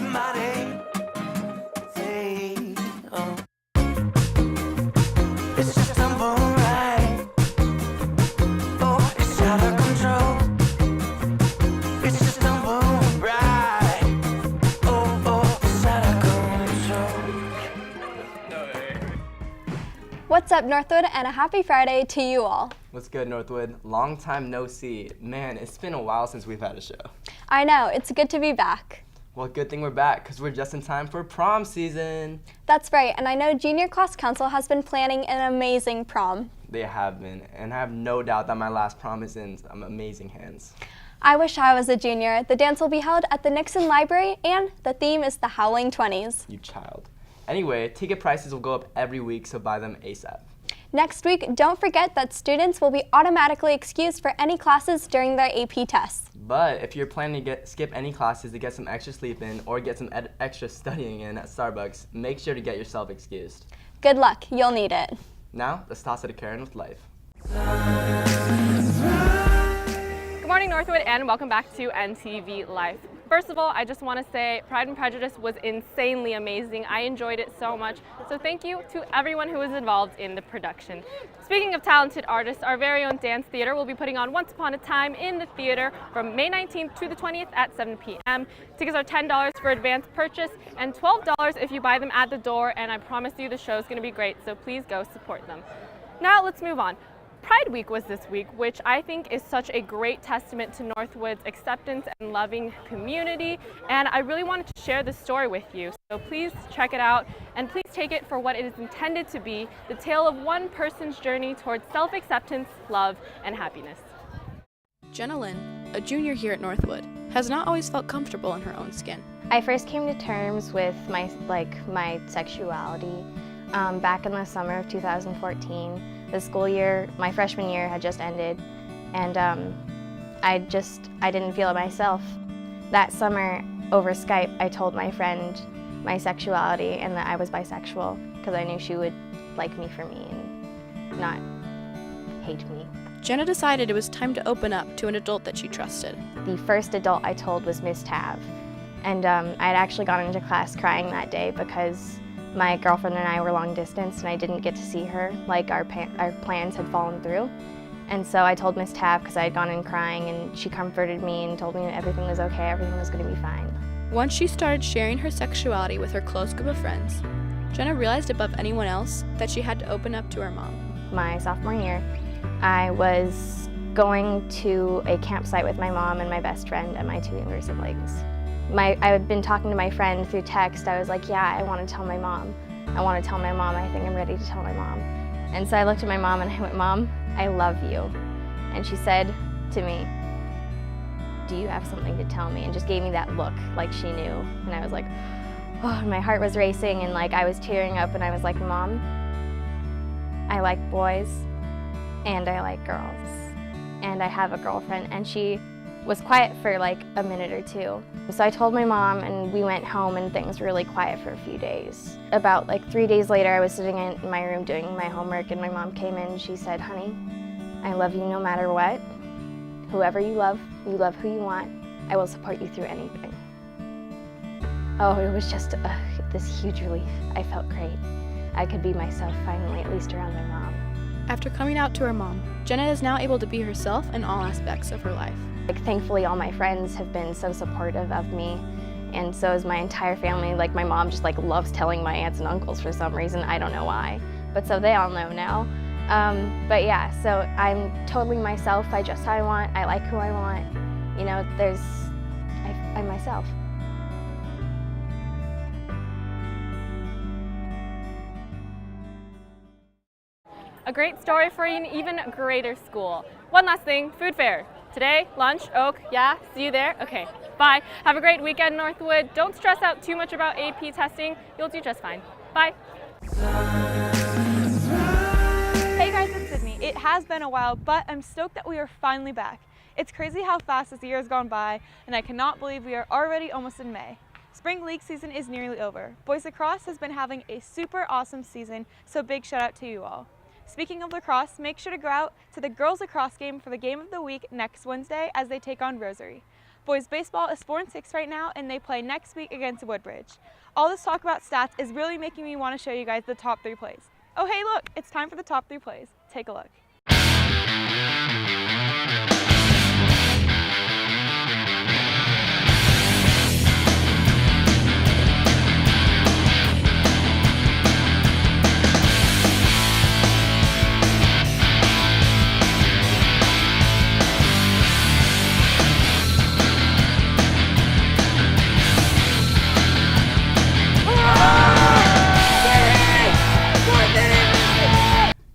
somebody. It's just alright. Oh, it's out of control. It's just alright. Oh, it's out of control. What's up, Northwood, and a happy Friday to you all. What's good, Northwood? Long time no see. Man, it's been a while since we've had a show. I know, it's good to be back. Well, good thing we're back, because we're just in time for prom season. That's right, and I know Junior Class Council has been planning an amazing prom. They have been, and I have no doubt that my last prom is in amazing hands. I wish I was a junior. The dance will be held at the Nixon Library, and the theme is the Howling 20s. You child. Anyway, ticket prices will go up every week, so buy them ASAP. Next week, don't forget that students will be automatically excused for any classes during their AP tests. But if you're planning to skip any classes to get some extra sleep in or get some extra studying in at Starbucks, make sure to get yourself excused. Good luck, you'll need it. Now, let's toss it to Kerenna with life. Good morning, Northwood, and welcome back to NTV Life. First of all, I just want to say Pride and Prejudice was insanely amazing. I enjoyed it so much. So thank you to everyone who was involved in the production. Speaking of talented artists, our very own dance theater will be putting on Once Upon a Time in the theater from May 19th to the 20th at 7 p.m. Tickets are $10 for advanced purchase and $12 if you buy them at the door, and I promise you the show is going to be great, so please go support them. Now let's move on. Pride Week was this week, which I think is such a great testament to Northwood's acceptance and loving community, and I really wanted to share this story with you. So please check it out, and please take it for what it is intended to be, the tale of one person's journey towards self-acceptance, love, and happiness. Jenna Lynn, a junior here at Northwood, has not always felt comfortable in her own skin. I first came to terms with my sexuality back in the summer of 2014. The school year, my freshman year, had just ended, and I didn't feel it myself. That summer, over Skype, I told my friend my sexuality and that I was bisexual, because I knew she would like me for me and not hate me. Jenna decided it was time to open up to an adult that she trusted. The first adult I told was Miss Tav, and I'd actually gone into class crying that day because my girlfriend and I were long distance and I didn't get to see her, like our plans had fallen through. And so I told Miss Tav because I had gone in crying, and she comforted me and told me that everything was okay, everything was going to be fine. Once she started sharing her sexuality with her close group of friends, Jenna realized above anyone else that she had to open up to her mom. My sophomore year, I was going to a campsite with my mom and my best friend and my two younger siblings. I had been talking to my friend through text. I was like, yeah, I want to tell my mom. I want to tell my mom. I think I'm ready to tell my mom. And so I looked at my mom and I went, Mom, I love you. And she said to me, do you have something to tell me? And just gave me that look like she knew. And I was like, oh, my heart was racing and I was tearing up, and I was like, Mom, I like boys and I like girls. And I have a girlfriend. And she was quiet for like a minute or two. So I told my mom, and we went home, and things were really quiet for a few days. About 3 days later, I was sitting in my room doing my homework, and my mom came in and she said, honey, I love you no matter what. Whoever you love who you want. I will support you through anything. Oh, it was just this huge relief. I felt great. I could be myself finally, at least around my mom. After coming out to her mom, Jenna is now able to be herself in all aspects of her life. Thankfully, all my friends have been so supportive of me, and so is my entire family. My mom just loves telling my aunts and uncles for some reason. I don't know why, but so they all know now. But yeah, so I'm totally myself. I dress how I want. I like who I want. You know, I'm myself. A great story for an even greater school. One last thing, food fair. Today, lunch, Oak, yeah, see you there? Okay, bye. Have a great weekend, Northwood. Don't stress out too much about AP testing. You'll do just fine. Bye. Hey guys, it's Sydney. It has been a while, but I'm stoked that we are finally back. It's crazy how fast this year has gone by, and I cannot believe we are already almost in May. Spring league season is nearly over. Boys lacrosse has been having a super awesome season, so big shout out to you all. Speaking of lacrosse, make sure to go out to the girls lacrosse game for the game of the week next Wednesday as they take on Rosary. Boys baseball is 4-6 right now, and they play next week against Woodbridge. All this talk about stats is really making me want to show you guys the top 3 plays. Oh hey look, it's time for the top 3 plays. Take a look.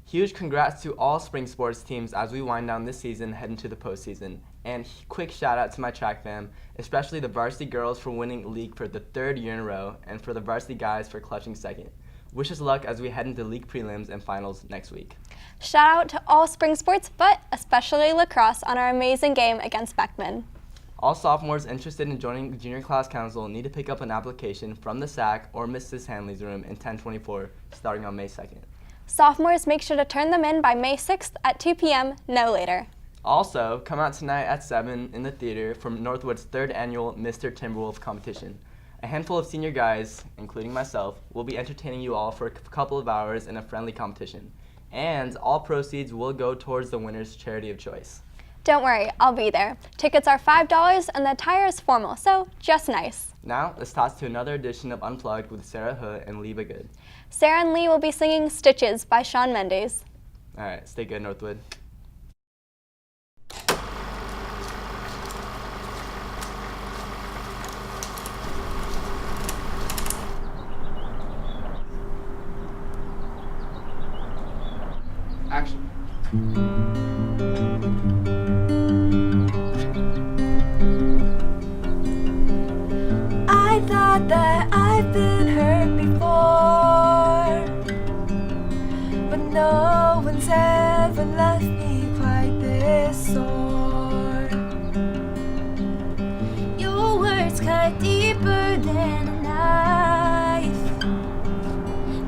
Huge congrats to all spring sports teams as we wind down this season, head into the postseason. And quick shout out to my track fam, especially the varsity girls for winning league for the 3rd year in a row, and for the varsity guys for clutching 2nd. Wish us luck as we head into league prelims and finals next week. Shout out to all spring sports, but especially lacrosse on our amazing game against Beckman. All sophomores interested in joining the junior class council need to pick up an application from the SAC or Mrs. Hanley's room in 1024 starting on May 2nd. Sophomores, make sure to turn them in by May 6th at 2 p.m., no later. Also, come out tonight at 7 in the theater for Northwood's 3rd annual Mr. Timberwolf competition. A handful of senior guys, including myself, will be entertaining you all for a couple of hours in a friendly competition. And all proceeds will go towards the winner's charity of choice. Don't worry, I'll be there. Tickets are $5 and the attire is formal, so just nice. Now, let's toss to another edition of Unplugged with Sarah Hood and Lee Good. Sarah and Lee will be singing Stitches by Shawn Mendes. All right, stay good, Northwood. Action. I thought that I've been hurt before, but no one's ever left me quite this sore. Your words cut deeper than a knife.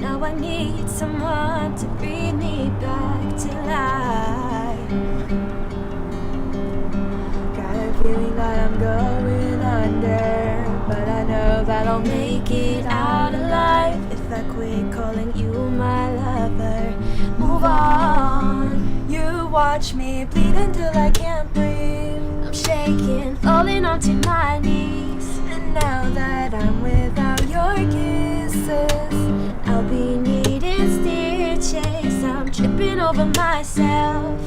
Now I need someone to bring me back to life. Got a feeling that I'm going under, but I know that I'll make it out alive if I quit calling you my lover. Move on. You watch me bleed until I can't breathe. I'm shaking, falling onto my knees. And now that I'm without your kisses, I'll be needing stitches. I'm tripping over myself,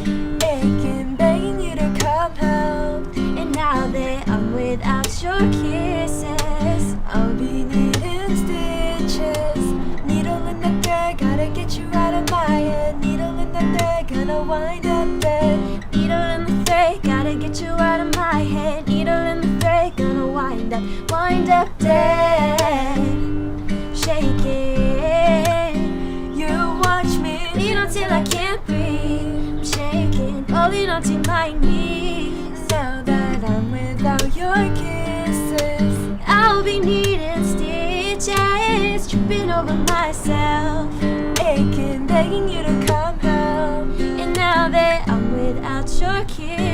aching, begging you to come help. And now that I'm without your kisses, I'll be needing stitches. Needle in the thread, gotta get you out of my head. Needle in the thread, gonna wind up dead. Needle in the thread, gotta get you out of my head. Needle in the thread, gonna wind up dead. Shaking, you watch me bleed until I can't breathe. I'm shaking, falling onto my knees. Now that I'm without your kisses, I'll be needing stitches, tripping over myself, aching, begging you to come help. And now that I'm without your kisses,